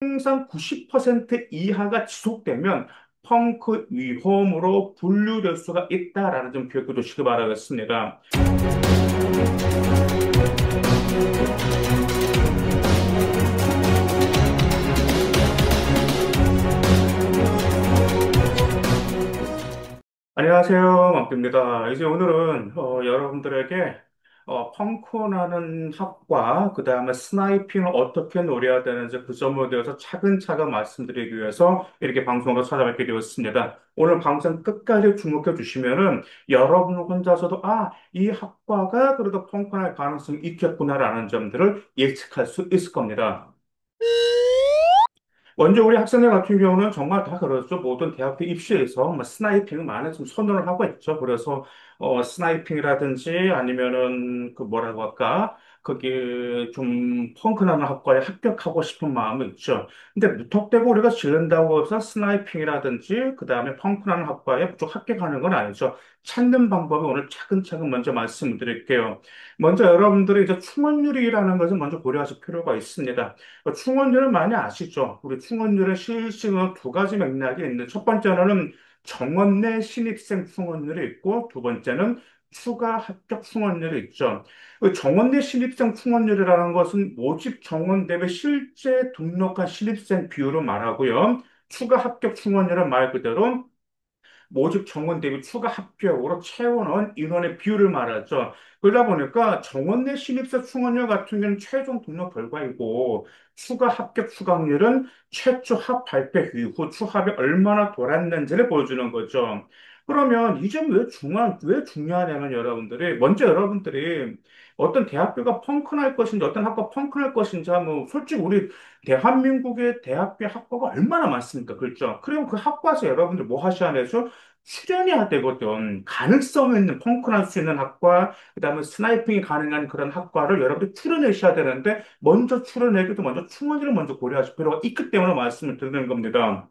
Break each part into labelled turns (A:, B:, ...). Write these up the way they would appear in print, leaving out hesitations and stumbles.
A: 항상 90% 이하가 지속되면 펑크 위험으로 분류될 수가 있다라는 점 기억해 두시기 바라겠습니다. 안녕하세요, 막두입니다. 이제 오늘은 여러분들에게 펑크나는 학과, 그 다음에 스나이핑을 어떻게 노려야 되는지 그 점에 대해서 차근차근 말씀드리기 위해서 이렇게 방송으로 찾아뵙게 되었습니다. 오늘 방송 끝까지 주목해 주시면은 여러분 혼자서도 이 학과가 그래도 펑크날 가능성이 있겠구나라는 점들을 예측할 수 있을 겁니다. 먼저 우리 학생들 같은 경우는 정말 다 그렇죠. 모든 대학교 입시에서 뭐 스나이핑을 많이 좀 선호를 하고 있죠. 그래서 스나이핑이라든지 아니면은 그 뭐라고 할까? 거기 좀 펑크나는 학과에 합격하고 싶은 마음이 있죠. 근데 무턱대고 우리가 지른다고 해서 스나이핑이라든지 그 다음에 펑크나는 학과에 무조건 합격하는 건 아니죠. 찾는 방법을 오늘 차근차근 먼저 말씀드릴게요. 먼저 여러분들이 이제 충원률이라는 것을 먼저 고려하실 필요가 있습니다. 충원률을 많이 아시죠? 우리 충원률의 실시는 두 가지 맥락이 있는데, 첫 번째는 정원 내 신입생 충원률이 있고, 두 번째는 추가 합격 충원률이 있죠. 그 정원 내 신입생 충원률이라는 것은 모집 정원 대비 실제 등록한 신입생 비율을 말하고요. 추가 합격 충원률은 말 그대로 모집 정원 대비 추가 합격으로 채워넣은 인원의 비율을 말하죠. 그러다 보니까 정원 내 신입사 충원률 같은 경우는 최종 등록 결과이고 추가 합격 추가률은 최초 합 발표 이후 추합이 얼마나 돌았는지를 보여주는 거죠. 그러면 이 점 왜 중요하냐면 여러분들이, 먼저 여러분들이 어떤 대학교가 펑크날 것인지 어떤 학과 펑크날 것인지 뭐 솔직히 우리 대한민국의 대학교 학과가 얼마나 많습니까? 그렇죠? 그럼 그 학과에서 여러분들 뭐 하셔야 되죠? 수련해야 되거든. 가능성 있는 펑크날 수 있는 학과, 그다음에 스나이핑이 가능한 그런 학과를 여러분들이 추려내셔야 되는데, 먼저 추려내기도 먼저 충원지를 먼저 고려하실 필요가 있기 때문에 말씀을 드리는 겁니다.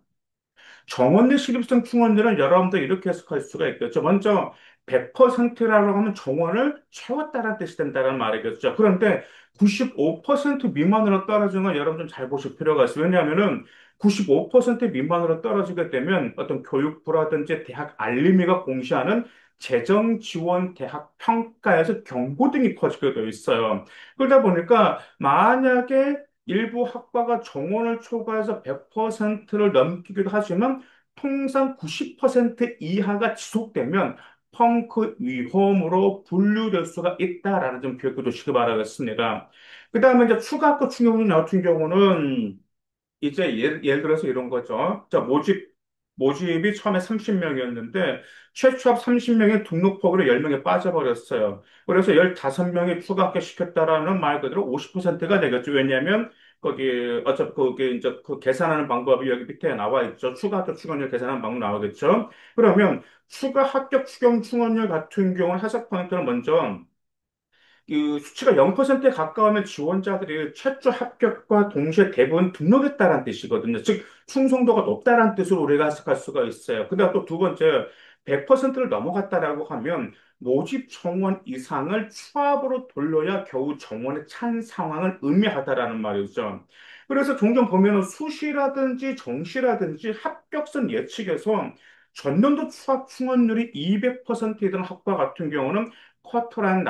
A: 정원내 실입생 충원들은 여러분들 이렇게 해석할 수가 있겠죠. 먼저 100%라고 하면 정원을 채웠다는 뜻이 된다는 말이겠죠. 그런데 95% 미만으로 떨어지는 건 여러분 좀 잘 보실 필요가 있어요. 왜냐하면은 95% 미만으로 떨어지게 되면 어떤 교육부라든지 대학 알림이가 공시하는 재정 지원 대학 평가에서 경고등이 켜지게 되어 있어요. 그러다 보니까 만약에 일부 학과가 정원을 초과해서 100%를 넘기기도 하지만 통상 90% 이하가 지속되면 펑크 위험으로 분류될 수가 있다라는 점 기억해 두시기 바라겠습니다. 그 다음에 이제 추가 학과 충격률 같은 경우는 이제 예를 들어서 이런 거죠. 자, 모집이 처음에 30명이었는데, 최초합 30명의 등록 폭으로 10명이 빠져버렸어요. 그래서 15명이 추가 합격시켰다라는 말 그대로 50%가 되겠죠. 왜냐하면, 어차피 거기 이제 그 계산하는 방법이 여기 밑에 나와 있죠. 추가 합격 추가율 계산하는 방법 나오겠죠. 그러면 추가 합격 추경 충원율 같은 경우는 하석 포인트는 먼저 그 수치가 0%에 가까우면 지원자들이 최초 합격과 동시에 대부분 등록했다는 뜻이거든요. 즉, 충성도가 높다는 뜻으로 우리가 해석할 수가 있어요. 근데 또 두 번째, 100%를 넘어갔다라고 하면 모집 정원 이상을 추합으로 돌려야 겨우 정원에 찬 상황을 의미하다라는 말이죠. 그래서 종종 보면은 수시라든지 정시라든지 합격선 예측에서 전년도 추합 충원률이 200%이던 학과 같은 경우는 쿼터라는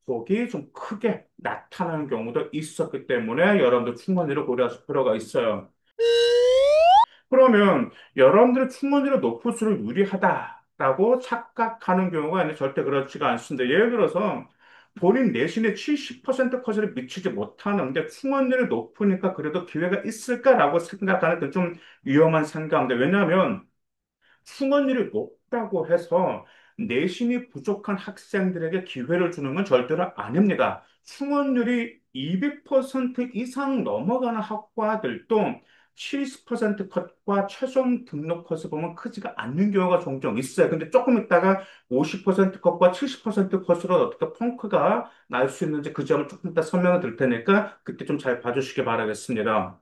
A: 폭이 좀 크게 나타나는 경우도 있었기 때문에 여러분들 충원율을 고려하실 필요가 있어요. 그러면 여러분들의 충원율이 높을수록 유리하다라고 착각하는 경우가 아니라 절대 그렇지가 않습니다. 예를 들어서 본인 내신의 70% 컷을 미치지 못하는데 충원율이 높으니까 그래도 기회가 있을까라고 생각하는 건 좀 위험한 생각인데, 왜냐하면 충원율이 높다고 해서 내신이 부족한 학생들에게 기회를 주는 건 절대로 아닙니다. 충원율이 200% 이상 넘어가는 학과들도 70% 컷과 최종 등록 컷을 보면 크지가 않는 경우가 종종 있어요. 근데 조금 있다가 50% 컷과 70% 컷으로 어떻게 펑크가 날 수 있는지 그 점을 조금 이따 설명을 드릴 테니까 그때 좀 잘 봐주시기 바라겠습니다.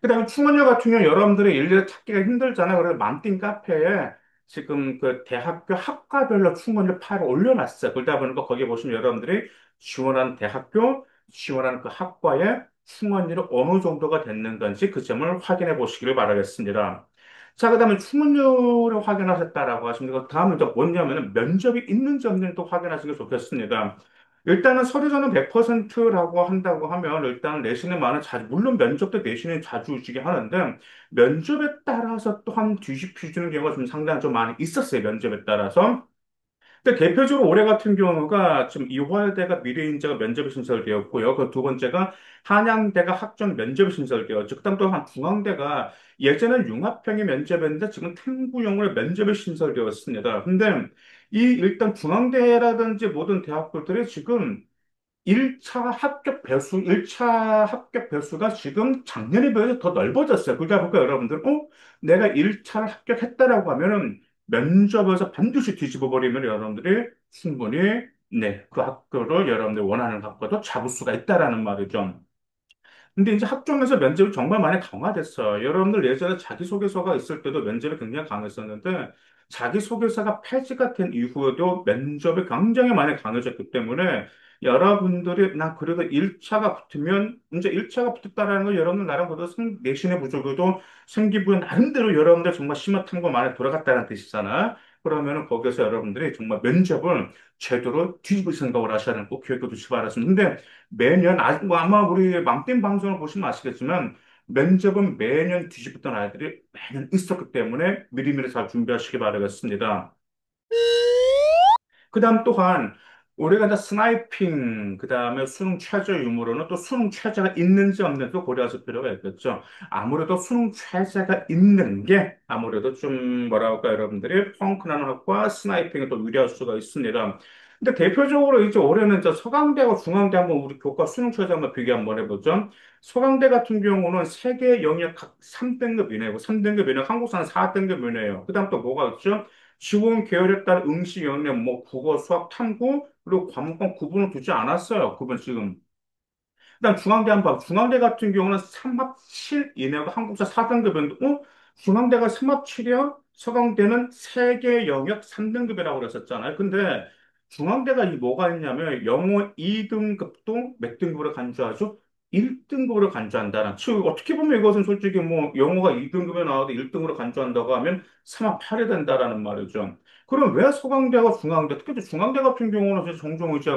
A: 그다음에 충원료 같은 경우 여러분들이 일일이 찾기가 힘들잖아요. 그래서 맘띵 카페에 지금 그 대학교 학과별로 충원료 파일을 올려놨어요. 그러다 보니까 거기 보시면 여러분들이 지원하는 대학교, 지원하는 그 학과의 충원율이 어느 정도가 됐는 건지 그 점을 확인해 보시기를 바라겠습니다. 자, 그 다음에 충원율을 확인하셨다라고 하십니다. 그 다음은 또 뭐냐면은 면접이 있는지 없는지 또 확인하시기 좋겠습니다. 일단은 서류전은 100%라고 한다고 하면 일단 내신의 많은 자주, 물론 면접도 내신이 자주 주게 하는데 면접에 따라서 또한 뒤집혀지는 경우가 좀 상당히 좀 많이 있었어요. 면접에 따라서. 근데 대표적으로 올해 같은 경우가 지금 이화여대가 미래인재가 면접이 신설되었고요. 그 두 번째가 한양대가 학종 면접이 신설되었죠. 그다음 또 한 중앙대가 예전엔 융합형이 면접이었는데 지금 탱구형으로 면접이 신설되었습니다. 근데 이 일단 중앙대라든지 모든 대학교들이 지금 1차 합격 배수가 지금 작년에 비해서 더 넓어졌어요. 그러다 보니까 여러분들, 내가 1차를 합격했다라고 하면은 면접에서 반드시 뒤집어 버리면 여러분들이 충분히, 네, 그 학교를 여러분들이 원하는 학교도 잡을 수가 있다라는 말이죠. 근데 이제 학종에서 면접이 정말 많이 강화됐어요. 여러분들 예전에 자기소개서가 있을 때도 면접이 굉장히 강했었는데, 자기소개서가 폐지가 된 이후에도 면접이 굉장히 많이 강해졌기 때문에, 여러분들이, 나 그래도 1차가 붙으면, 이제 1차가 붙었다라는 걸 여러분들 나름 그래도 내신의 부족에도 생기부에 나름대로 여러분들 정말 심화 탐구 많이 돌아갔다는 뜻이잖아. 그러면은 거기서 여러분들이 정말 면접을 제대로 뒤집을 생각을 하셔야 하는 꼭 기억해 두시기 바랍니다. 근데 매년, 뭐 아마 우리 맘땜 방송을 보시면 아시겠지만, 면접은 매년 뒤집었던 아이들이 매년 있었기 때문에 미리미리 잘 준비하시기 바라겠습니다. 그 다음 또한, 우리가 이제 스나이핑, 그 다음에 수능 최저 유무로는 또 수능 최저가 있는지 없는지도 고려하실 필요가 있겠죠. 아무래도 수능 최저가 있는 게 아무래도 좀 뭐랄까 여러분들이 펑크나는 학과 스나이핑에 또 유리할 수가 있습니다. 근데 대표적으로 이제 올해는 이제 서강대하고 중앙대 한번 우리 교과 수능 최저 한번 비교 한번 해보죠. 서강대 같은 경우는 세계 영역 각 3등급 이내고 3등급 이내 한국사는 4등급 이내예요. 그 다음 또 뭐가 있죠? 지원 계열에 따른 응시 영역, 뭐 국어, 수학, 탐구, 그리고 과목만 구분을 두지 않았어요. 그분 지금. 그다음 중앙대 한번 봐. 중앙대 같은 경우는 3합 7 이내가 한국사 4등급인데, 중앙대가 3합 7이요? 서강대는 세계 영역 3등급이라고 그랬었잖아요. 근데 중앙대가 이 뭐가 있냐면 영어 2등급도 몇 등급으로 간주하죠? 1등급으로 간주한다는. 즉, 어떻게 보면 이것은 솔직히 뭐 영어가 2등급에 나와도 1등으로 간주한다고 하면 3합 8이 된다라는 말이죠. 그럼 왜 서강대와 중앙대, 특히 중앙대 같은 경우는 이제 종종 이제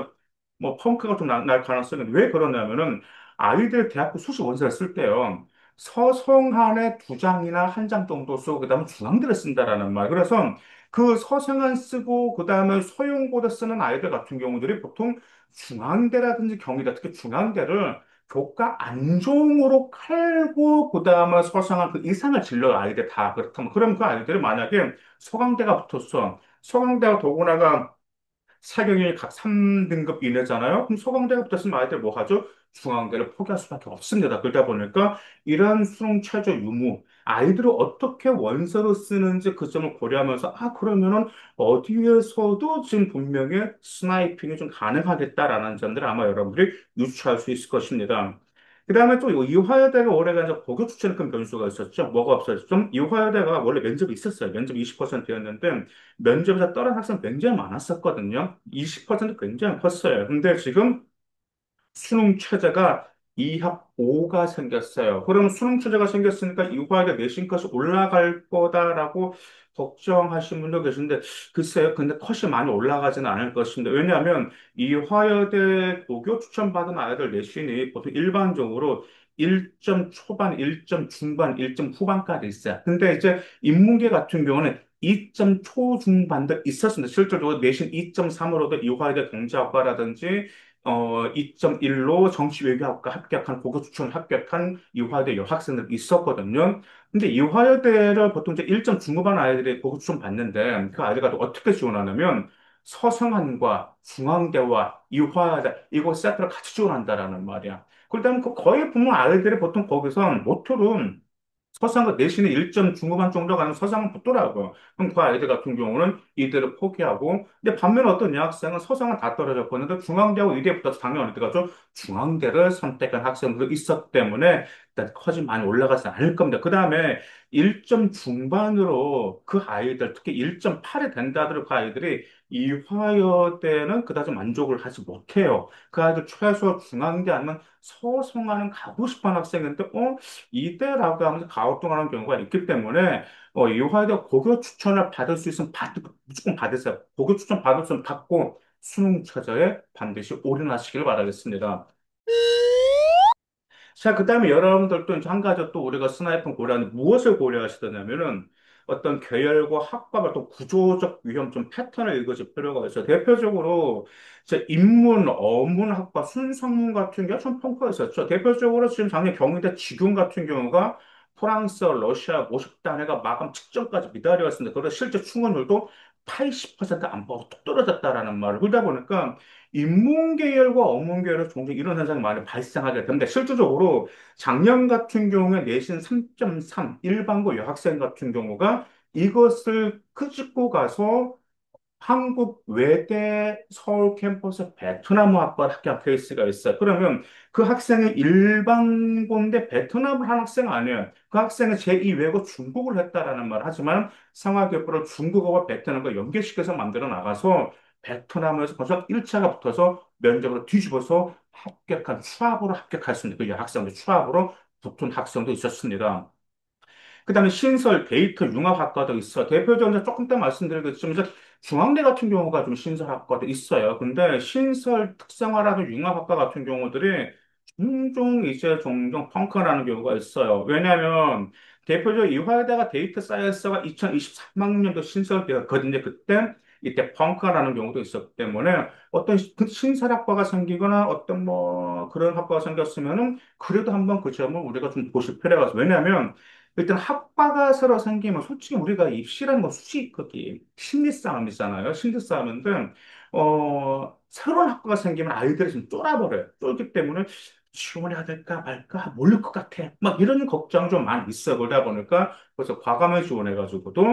A: 뭐 펑크가 좀 날 가능성이 왜 그러냐면은 아이들 대학교 수시 원서를 쓸 때요. 서성한에 두 장이나 한 장 정도 쓰고 그다음에 중앙대를 쓴다라는 말. 그래서 그 서성한 쓰고 그다음에 서용고대 쓰는 아이들 같은 경우들이 보통 중앙대라든지 경희대 특히 중앙대를 교과 안종으로 칼고 그다음에 서성한 그 이상을 진로 아이들 다 그렇다면 그럼 그 아이들이 만약에 서강대가 붙었어. 서강대가 더구나가 사경이 각 3등급 이내잖아요. 그럼 소강대가 붙었으면 아이들 뭐 하죠? 중앙대를 포기할 수밖에 없습니다. 그러다 보니까 이러한 수능 최저 유무, 아이들을 어떻게 원서로 쓰는지 그 점을 고려하면서, 그러면은 어디에서도 지금 분명히 스나이핑이 좀 가능하겠다라는 점들을 아마 여러분들이 유추할 수 있을 것입니다. 그 다음에 또 이화여대가 올해가 이제 고교 추천금 변수가 있었죠. 뭐가 없었죠? 이화여대가 원래 면접이 있었어요. 면접 20%였는데, 면접에서 떨어진 학생 굉장히 많았었거든요. 20% 굉장히 컸어요. 근데 지금 수능 최저가 2합 5가 생겼어요. 그러면 수능 최저가 생겼으니까 이화여대 내신컷이 올라갈 거다라고 걱정하시는 분도 계신데, 글쎄요. 근데 컷이 많이 올라가지는 않을 것입니다. 왜냐하면 이화여대 고교 추천받은 아이들 내신이 보통 일반적으로 1점 초반, 1점 중반, 1점 후반까지 있어요. 근데 이제 인문계 같은 경우는 2점 초중반도 있었습니다. 실질적으로 내신 2.3으로도 이화여대 경제학과라든지 2.1로 정치외교학과 합격한 고교 추천 합격한 이화여대 여학생들 있었거든요. 근데 이화여대를 보통 이제 1점 중후반 아이들이 고교 추천 받는데 그 아이들과 또 어떻게 지원하냐면 서성한과 중앙대와 이화여대 이거 세트를 같이 지원한다라는 말이야. 그렇다면 그 거의 보면 아이들이 보통 거기서 모토로 서상은 내신에 1점 중후반 정도 가는 서상은 붙더라고요. 그럼 그 아이들 같은 경우는 이대를 포기하고, 근데 반면에 어떤 여학생은 서상은 다 떨어졌거든요. 중앙대하고 이대부터 당연히 어디 가죠? 중앙대를 선택한 학생들도 있었기 때문에 일단 커지 많이 올라가지 않을 겁니다. 그 다음에 1점 중반으로 그 아이들, 특히 1.8이 된다더러 그 아이들이 이화여대는 그다지 만족을 하지 못해요. 그 아이들 최소 중앙대 아니면 서성하는 가고 싶어하는 학생인데, 이대라고 하면서 가오뚱하는 경우가 있기 때문에, 이화여대 고교 추천을 받을 수 있으면 무조건 받으세요. 고교 추천 받을 수 있으면 받고, 수능 최저에 반드시 올인하시길 바라겠습니다. 자, 그 다음에 여러분들도 이제 한 가지 또 우리가 스나이퍼 고려하는 무엇을 고려하시더냐면은 어떤 계열과 학과별 또 구조적 위험 좀 패턴을 읽으실 필요가 있어요. 대표적으로 이제 인문, 어문학과, 순상문 같은 경우가 좀 평가가 있었죠. 대표적으로 지금 작년 경희대 직용 같은 경우가 프랑스, 러시아 50단회가 마감 직전까지 미달이었습니다. 그래서 실제 충원율도 80% 안팎으로 뚝 떨어졌다라는 말을 그러다 보니까 인문계열과 어문계열은 종종 이런 현상이 많이 발생하게 됩니다. 실질적으로 작년 같은 경우에 내신 3.3 일반고 여학생 같은 경우가 이것을 끄집고 가서 한국 외대 서울 캠퍼스 베트남 학과를 합격한 케이스가 있어요. 그러면 그 학생이 일반고인데 베트남을 한 학생 아니에요. 그 학생은 제2 외고 중국을 했다라는 말 하지만 생활교포를 중국어와 베트남과 연계시켜서 만들어 나가서 베트남에서 벌써 1차가 붙어서 면접으로 뒤집어서 합격한 추합으로 합격할 수 있는 그 여학생들 추합으로 붙은 학생도 있었습니다. 그다음에 신설, 데이터 융합학과도 있어. 대표적으로 조금 더 말씀드리겠지만, 이제 중앙대 같은 경우가 좀 신설학과도 있어요. 근데 신설 특성화라는 융합학과 같은 경우들이 종종 펑크나는 경우가 있어요. 왜냐하면 대표적으로 이화여대가 데이터 사이언스가 2023학년도 신설되었거든요. 그때 이때 펑크나는 경우도 있었기 때문에 어떤 신설학과가 생기거나 어떤 뭐 그런 학과가 생겼으면은 그래도 한번 그 점을 우리가 좀 보실 필요가 있어요. 왜냐하면 일단 학과가 새로 생기면 솔직히 우리가 입시라는 건 수시 거기 심리 싸움이잖아요. 심리 싸움인데 새로운 학과가 생기면 아이들이 좀 쫄아버려요. 쫄기 때문에 지원해야 될까 말까 모를 것 같아. 막 이런 걱정 좀 많이 있어. 그러다 보니까 그래서 과감하게 지원해가지고도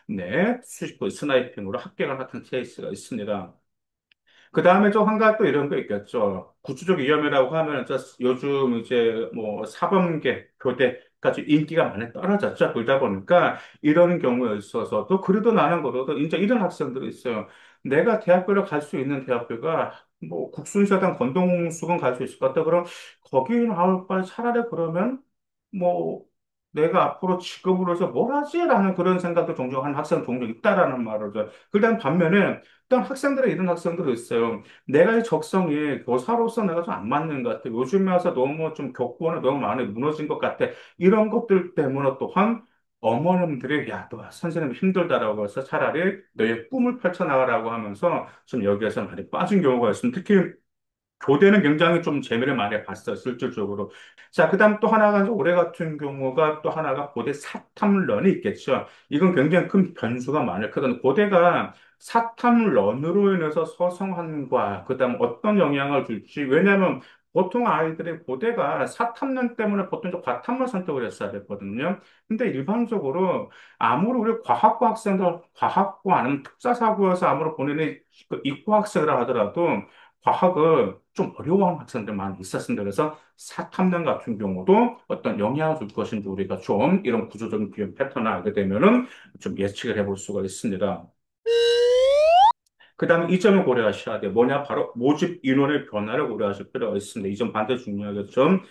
A: 네 수시 그 스나이핑으로 합격을 같은 케이스가 있습니다. 그 다음에 좀 한 가지 또 이런 거 있겠죠. 구조적 위험이라고 하면 요즘 이제 뭐 사범계 교대까지 인기가 많이 떨어졌죠. 그러다 보니까 이런 경우에 있어서도 그래도 나는 그래도 이제 이런 학생들이 있어요. 내가 대학교를 갈 수 있는 대학교가 뭐 국순이사단 건동수건 갈 수 있을 것 같다. 그럼 거기 나올 바에 차라리 그러면 뭐 내가 앞으로 직업으로 해서 뭘 하지? 라는 그런 생각도 종종 한 학생 종종 있다라는 말을 죠. 그다음 반면에 일단 학생들의 이런 학생들도 있어요. 내가 의 적성이 교사로서 내가 좀 안 맞는 것 같아. 요즘에 와서 너무 좀 교권이 너무 많이 무너진 것 같아. 이런 것들 때문에 또한 어머님들이 야, 너 선생님 힘들다라고 해서 차라리 너의 꿈을 펼쳐나가라고 하면서 좀 여기에서 많이 빠진 경우가 있습니다. 특히 교대는 굉장히 좀 재미를 많이 봤어요, 실질적으로. 자, 그 다음 또 하나가, 이제 올해 같은 경우가 또 하나가 고대 사탐런이 있겠죠. 이건 굉장히 큰 변수가 많을 거거든요. 고대가 사탐런으로 인해서 서성한과, 그 다음 어떤 영향을 줄지. 왜냐하면 보통 아이들의 고대가 사탐론 때문에 보통 좀 과탐만 선택을 했어야 됐거든요. 근데 일반적으로 아무리 우리 과학과 학생들, 과학과 아니면 특사사고에서 아무리 본인이 그 이과 학생이라 하더라도 과학을 좀 어려워하는 학생들 많이 있었습니다. 그래서 사탐론 같은 경우도 어떤 영향을 줄 것인지 우리가 좀 이런 구조적인 비용 패턴을 알게 되면은 좀 예측을 해볼 수가 있습니다. 그 다음에 이 점을 고려하셔야 돼요. 뭐냐? 바로 모집 인원의 변화를 고려하실 필요가 있습니다. 이 점 반드시 중요하겠죠.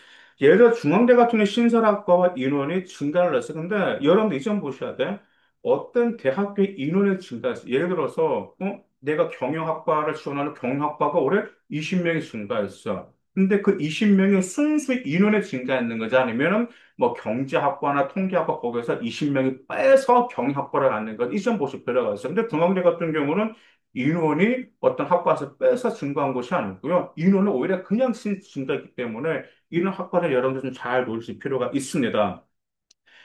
A: 예를 들어 중앙대 같은 경우 신설학과와 인원이 증가를 했어요. 근데 여러분들 이 점 보셔야 돼. 어떤 대학교의 인원이 증가했어요. 예를 들어서 내가 경영학과를 지원하는 경영학과가 올해 20명이 증가했어. 근데 그 20명이 순수 인원이 증가했는 거지 아니면은 뭐 경제학과나 통계학과 거기서 20명이 빼서 경영학과를 갖는 것. 이 점 보실 필요가 있어요. 근데 중앙대 같은 경우는 인원이 어떤 학과에서 빼서 증가한 것이 아니고요. 인원은 오히려 그냥 증가했기 때문에 이런 학과를 여러분들 좀 잘 놓으실 필요가 있습니다.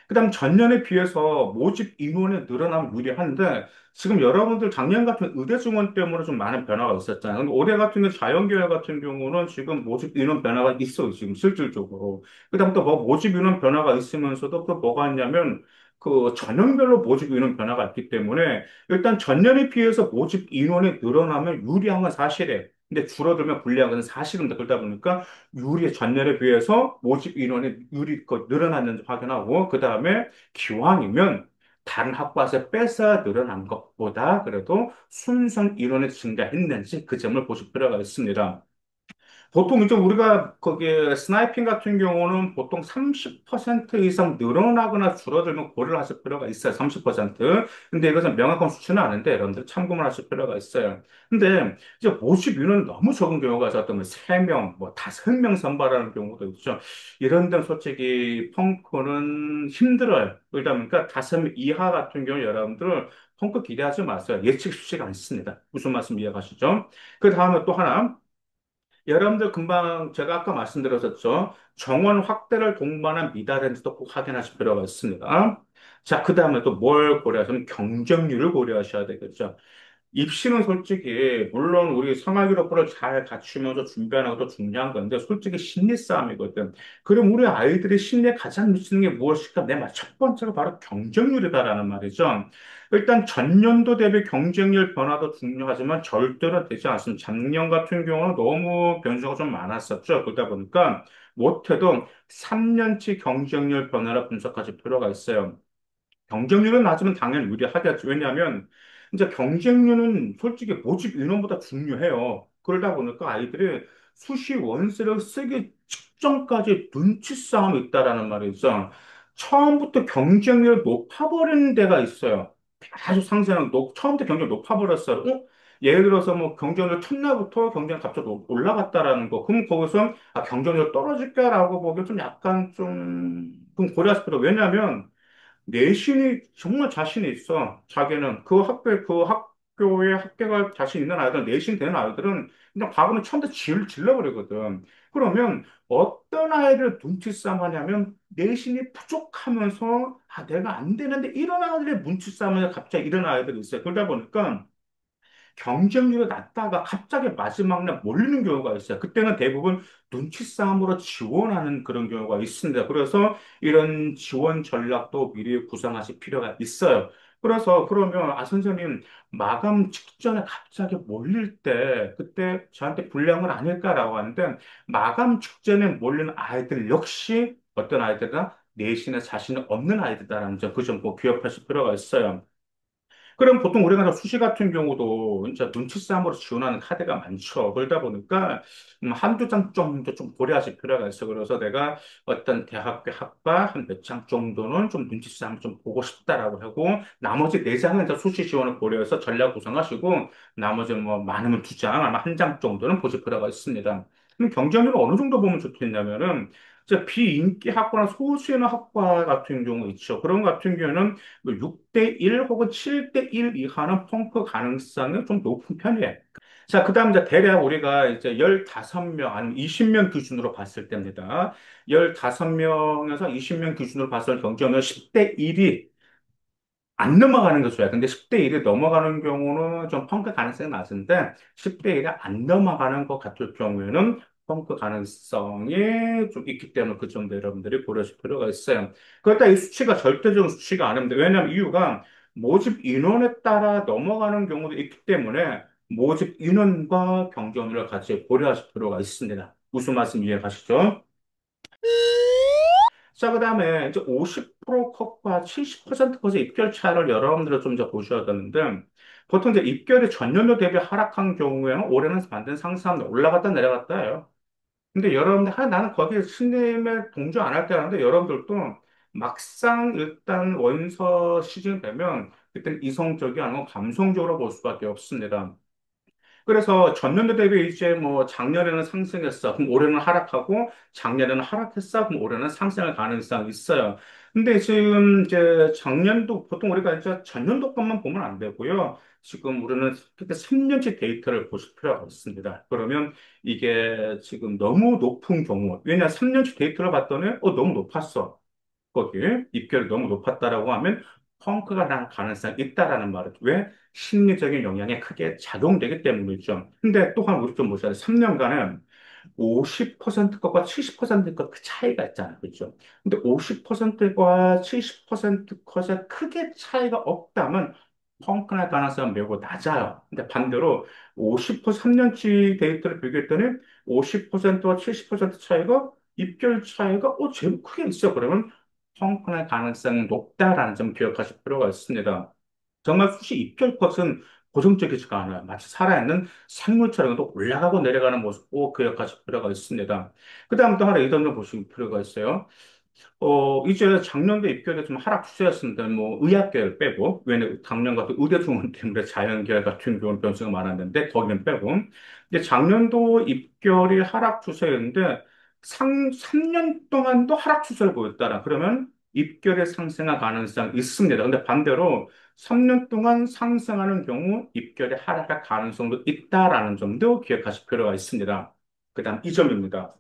A: 그다음 전년에 비해서 모집 인원이 늘어나면 유리한데 지금 여러분들 작년 같은 의대 증원 때문에 좀 많은 변화가 있었잖아요. 근데 올해 같은 경우 자연계열 같은 경우는 지금 모집 인원 변화가 있어요. 지금 실질적으로. 그다음 또 뭐 모집 인원 변화가 있으면서도 또 뭐가 있냐면 그 전형별로 모집 인원 변화가 있기 때문에 일단 전년에 비해서 모집 인원이 늘어나면 유리한 건 사실이에요. 근데 줄어들면 불리한 건 사실입니다. 그러다 보니까 유리 전년에 비해서 모집 인원이 늘어났는지 확인하고 그 다음에 기왕이면 다른 학과에서 뺏어 늘어난 것보다 그래도 순선 인원이 증가했는지 그 점을 보실 필요가 있습니다. 보통 이제 우리가 거기 스나이핑 같은 경우는 보통 30% 이상 늘어나거나 줄어들면 고려를 하실 필요가 있어요. 30%. 근데 이것은 명확한 수치는 아닌데 여러분들 참고만 하실 필요가 있어요. 근데 이제 모집 인원 너무 적은 경우가 있었던 뭐 3명, 뭐 5명 선발하는 경우도 있죠. 이런 데는 솔직히 펑크는 힘들어요. 그러다 보니까 5명 이하 같은 경우 여러분들 펑크 기대하지 마세요. 예측 쉽지가 않습니다. 무슨 말씀 이해가시죠? 그 다음에 또 하나. 여러분들 금방 제가 아까 말씀드렸었죠. 정원 확대를 동반한 미달인지도 꼭 확인하실 필요가 있습니다. 자, 그 다음에 또 뭘 고려하시면 경쟁률을 고려하셔야 되겠죠. 입시는 솔직히 물론 우리 생활 기록부를 잘 갖추면서 준비하는 것도 중요한 건데 솔직히 심리 싸움이거든. 그럼 우리 아이들이 심리에 가장 미치는 게 무엇일까? 내 말 첫 번째가 바로 경쟁률이다라는 말이죠. 일단 전년도 대비 경쟁률 변화도 중요하지만 절대로 되지 않습니다. 작년 같은 경우는 너무 변수가 좀 많았었죠. 그러다 보니까 못해도 3년치 경쟁률 변화를 분석하실 필요가 있어요. 경쟁률은 낮으면 당연히 유리하겠죠. 왜냐하면 이제 경쟁률은 솔직히 모집 인원보다 중요해요. 그러다 보니까 아이들이 수시 원서를 쓰기 직전까지 눈치 싸움이 있다라는 말이죠. 처음부터 경쟁률을 높아버리는 데가 있어요. 아주 상세한 처음부터 경쟁 높아버렸어요. 예를 들어서 뭐 경쟁률 첫날부터 경쟁 갑자기 올라갔다라는 거. 그럼 거기서 경쟁률 떨어질까라고 보기 좀 약간 좀 고려할 필요. 왜냐하면 내신이 정말 자신이 있어. 자기는 그 학교에 합격할 자신 있는 아이들은 내신 되는 아이들은 그냥 과거는 처음부터 질러버리거든. 그러면 어떤 아이를 눈치 싸움 하냐면 내신이 부족하면서 내가 안 되는데 이런 아이들의 눈치 싸움을 갑자기 이런 아이들이 있어요. 그러다 보니까 경쟁률이 낮다가 갑자기 마지막 날 몰리는 경우가 있어요. 그때는 대부분 눈치 싸움으로 지원하는 그런 경우가 있습니다. 그래서 이런 지원 전략도 미리 구상하실 필요가 있어요. 그래서 그러면 선생님 마감 직전에 갑자기 몰릴 때 그때 저한테 불리한 아닐까라고 하는데 마감 직전에 몰리는 아이들 역시 어떤 아이들이나 내신에 자신이 없는 아이들이라는 점, 그 점 꼭 기억하실 필요가 있어요. 그럼 보통 우리나라 수시 같은 경우도 진짜 눈치 싸움으로 지원하는 카드가 많죠. 그러다 보니까 한두 장 정도 좀 고려하실 필요가 있어. 그래서 내가 어떤 대학교 학과 한 몇 장 정도는 좀 눈치 싸움 좀 보고 싶다라고 하고 나머지 네 장은 이제 수시 지원을 고려해서 전략 구성하시고 나머지 뭐 많으면 두 장, 아마 한 장 정도는 보실 필요가 있습니다. 그럼 경쟁률을 어느 정도 보면 좋겠냐면은 이제 비인기 학과나 소수의 학과 같은 경우 있죠. 그런 것 같은 경우는 6대 1 혹은 7대 1 이하는 펑크 가능성이 좀 높은 편이에요. 자, 그 다음 이제 대략 우리가 이제 15명, 한 20명 기준으로 봤을 때입니다. 15명에서 20명 기준으로 봤을 때 경쟁은 10대 1이 안 넘어가는 게 좋아요. 근데 10대 1이 넘어가는 경우는 좀 펑크 가능성이 낮은데 10대 1이 안 넘어가는 것 같을 경우에는 펑크 가능성이 좀 있기 때문에 그 점도 여러분들이 고려하실 필요가 있어요. 그렇다 이 수치가 절대적인 수치가 아닙니다. 왜냐하면 이유가 모집 인원에 따라 넘어가는 경우도 있기 때문에 모집 인원과 경쟁률을 같이 고려하실 필요가 있습니다. 무슨 말씀 이해가시죠? 자, 그 다음에 이제 50% 컷과 70% 컷의 입결 차이를 여러분들은 좀 이제 보셔야 되는데, 보통 이제 입결이 전년도 대비 하락한 경우에는 올해는 완전 상승합니다. 올라갔다 내려갔다 해요. 근데 여러분들, 나는 거기에 신림에 동조 안 할 때라는데, 여러분들도 막상 일단 원서 시즌 되면, 그때는 이성적이 아니고 감성적으로 볼 수밖에 없습니다. 그래서 전년도 대비 이제 뭐 작년에는 상승했어. 그럼 올해는 하락하고 작년에는 하락했어. 그럼 올해는 상승할 가능성이 있어요. 근데 지금 이제 작년도 보통 우리가 이제 전년도 것만 보면 안 되고요. 지금 우리는 그때 3년치 데이터를 보실 필요가 있습니다. 그러면 이게 지금 너무 높은 경우, 왜냐 3년치 데이터를 봤더니 너무 높았어. 거기 입결이 너무 높았다라고 하면 펑크가 날 가능성이 있다라는 말이죠. 왜? 심리적인 영향에 크게 작용되기 때문이죠. 근데 또한 우리 좀 보셔야 돼. 3년간은 50% 것과 70% 것 그 차이가 있잖아요. 그렇죠? 근데 50%과 70% 컷에 크게 차이가 없다면 펑크 날 가능성은 매우 낮아요. 근데 반대로 50% 3년치 데이터를 비교했더니 50%와 70% 차이가 입결 차이가 제일 크게 있어요. 그러면 펑크날 가능성이 높다라는 점 기억하실 필요가 있습니다. 정말 수시 입결 컷은 고정적이지가 않아요. 마치 살아있는 생물처럼 또 올라가고 내려가는 모습 꼭 기억하실 필요가 있습니다. 그 다음 또 하나 이점 좀 보실 필요가 있어요. 이제 작년도 입결이 좀 하락 추세였습니다. 뭐, 의학계를 빼고, 왜냐면 작년 같은 의대 증원 때문에 자연계열 같은 경우는 변수가 많았는데, 거기는 빼고. 이제 작년도 입결이 하락 추세였는데, 3년 동안도 하락 추세를 보였다라. 그러면 입결의 상승할 가능성이 있습니다. 근데 반대로 3년 동안 상승하는 경우 입결의 하락할 가능성도 있다라는 점도 기억하실 필요가 있습니다. 그 다음 이 점입니다.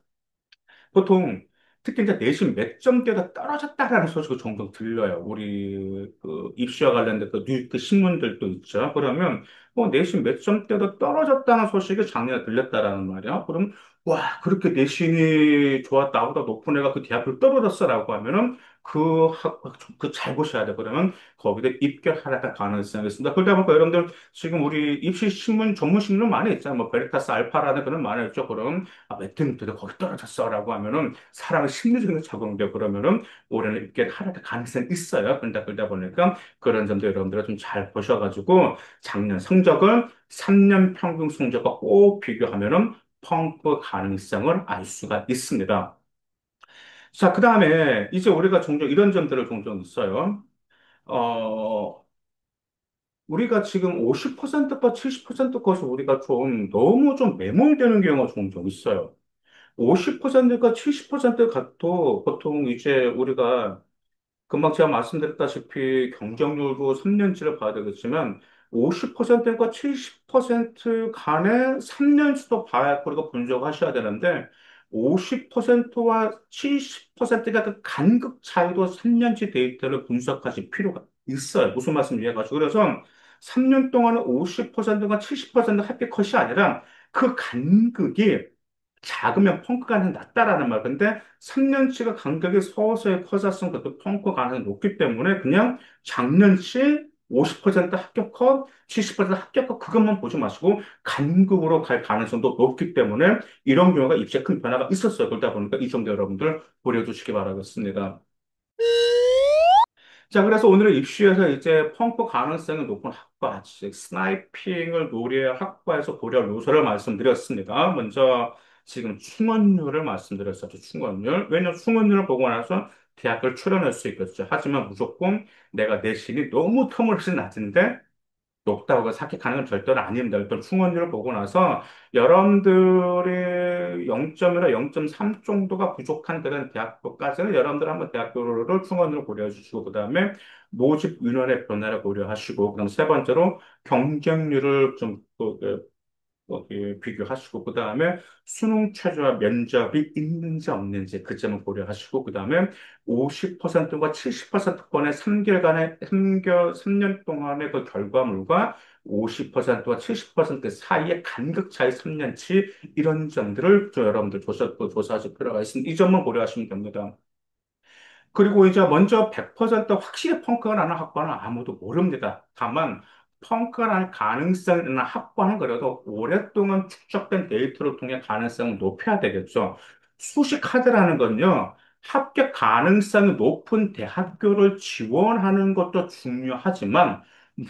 A: 보통 특히 이제 내신 몇 점대가 떨어졌다라는 소식을 종종 들려요. 우리 그 입시와 관련된 그 신문들도 있죠. 그러면 내신 몇 점대도 떨어졌다는 소식이 작년에 들렸다라는 말이야. 그럼 와 그렇게 내신이 좋았다, 보다 높은 애가 그 대학교를 떨어졌어라고 하면은 잘 보셔야 돼. 그러면 거기에 입결하락할 가능성이 있습니다. 그러다 보니까 여러분들 지금 우리 입시 신문 전문 신문 많이 있잖아요. 뭐 베리타스 알파라는 그런 많이 있죠. 그럼 몇 등급도 거기 떨어졌어라고 하면은 사람의 심리적인 작용돼 그러면은 올해는 이게 하락할 가능성이 있어요. 그러다 보니까 그런 점도 여러분들이 좀 잘 보셔가지고 작년 성적을 3년 평균 성적과 꼭 비교하면은 펑크 가능성을 알 수가 있습니다. 자, 그 다음에 이제 우리가 종종 이런 점들을 종종 있어요. 어, 우리가 지금 50%과 70% 것이 우리가 좀 너무 좀 매몰되는 경우가 종종 있어요. 50%가 70%가 또 보통 이제 우리가 금방 제가 말씀드렸다시피 경쟁률도 3년치를 봐야 되겠지만 50%과 70% 간의 3년치도 봐야 우리가 분석하셔야 되는데 50%와 70%가 그 간극 차이도 3년치 데이터를 분석하실 필요가 있어요. 무슨 말씀 이해가지고. 그래서 3년 동안은 50%가 70% 합계 컷이 아니라 그 간극이 작으면 펑크 가능성이 낮다라는 말. 근데 3년치가 간격이 서서히 커졌으면 그것도 펑크 가능성이 높기 때문에 그냥 작년치 50% 합격컷, 70% 합격컷 그것만 보지 마시고 간극으로 갈 가능성도 높기 때문에 이런 경우가 입시에 큰 변화가 있었어요. 그러다 보니까 이 점도 여러분들 고려해 주시기 바라겠습니다. 자, 그래서 오늘은 입시에서 이제 펑크 가능성이 높은 학과, 즉 스나이핑을 노리할 학과에서 고려할 요소를 말씀드렸습니다. 먼저 지금 충원률을 말씀드렸었죠. 충원률. 왜냐하면 충원률을 보고 나서 대학을 출연할 수 있겠죠. 하지만 무조건 내가 내신이 너무 터무니없이 낮은데 높다고 삭격하는 건 절대로 아닙니다. 일단 충원률을 보고 나서 여러분들의 0점이나 0.3 정도가 부족한 그런 대학교까지는 여러분들 한번 대학교를 충원으로 고려해 주시고, 그 다음에 모집 인원의 변화를 고려하시고, 그다음 세 번째로 경쟁률을 좀 비교하시고, 그 다음에 수능 최저와 면접이 있는지 없는지 그 점을 고려하시고, 그 다음에 50%과 70%권의 3개월간의, 3년 동안의 그 결과물과 50%와 70% 사이의 간극 차이 3년치, 이런 점들을 여러분들 조사하실 필요가 있습니다. 이 점만 고려하시면 됩니다. 그리고 이제 먼저 100% 확실히 펑크가 나는 학과는 아무도 모릅니다. 다만 펑크가 날 가능성이 있는 학과는 그래도 오랫동안 축적된 데이터를 통해 가능성을 높여야 되겠죠. 수시 카드라는 건요, 합격 가능성이 높은 대학교를 지원하는 것도 중요하지만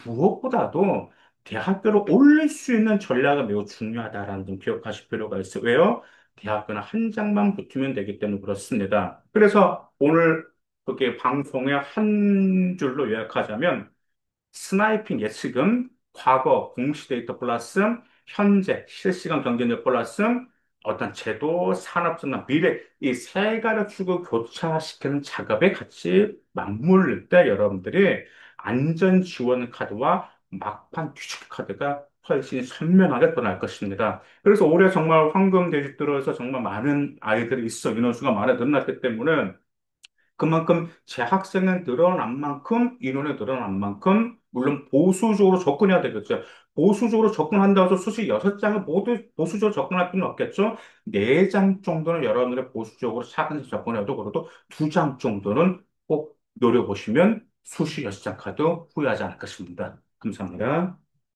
A: 무엇보다도 대학교를 올릴 수 있는 전략이 매우 중요하다라는 점 기억하실 필요가 있어요. 왜요? 대학교는 한 장만 붙으면 되기 때문에 그렇습니다. 그래서 오늘 그게 방송의 한 줄로 요약하자면 스나이핑 예측은 과거 공시 데이터 플러스 현재 실시간 경쟁력 플러스 어떤 제도, 산업적인 미래 이 세 가지 축을 교차시키는 작업에 같이 맞물릴 때 여러분들이 안전 지원 카드와 막판 규칙 카드가 훨씬 선명하게 떠날 것입니다. 그래서 올해 정말 황금 대지 들어서 정말 많은 아이들이 있어 인원수가 많이 늘어났기 때문에 그만큼 재학생은 늘어난 만큼 인원이 늘어난 만큼 물론 보수적으로 접근해야 되겠죠. 보수적으로 접근한다고 해서 수시 6장을 모두 보수적으로 접근할 필요는 없겠죠. 4장 정도는 여러분들의 보수적으로 차근히 접근해도 그래도 2장 정도는 꼭 노려보시면 수시 6장 카드 후회하지 않을 것입니다. 감사합니다.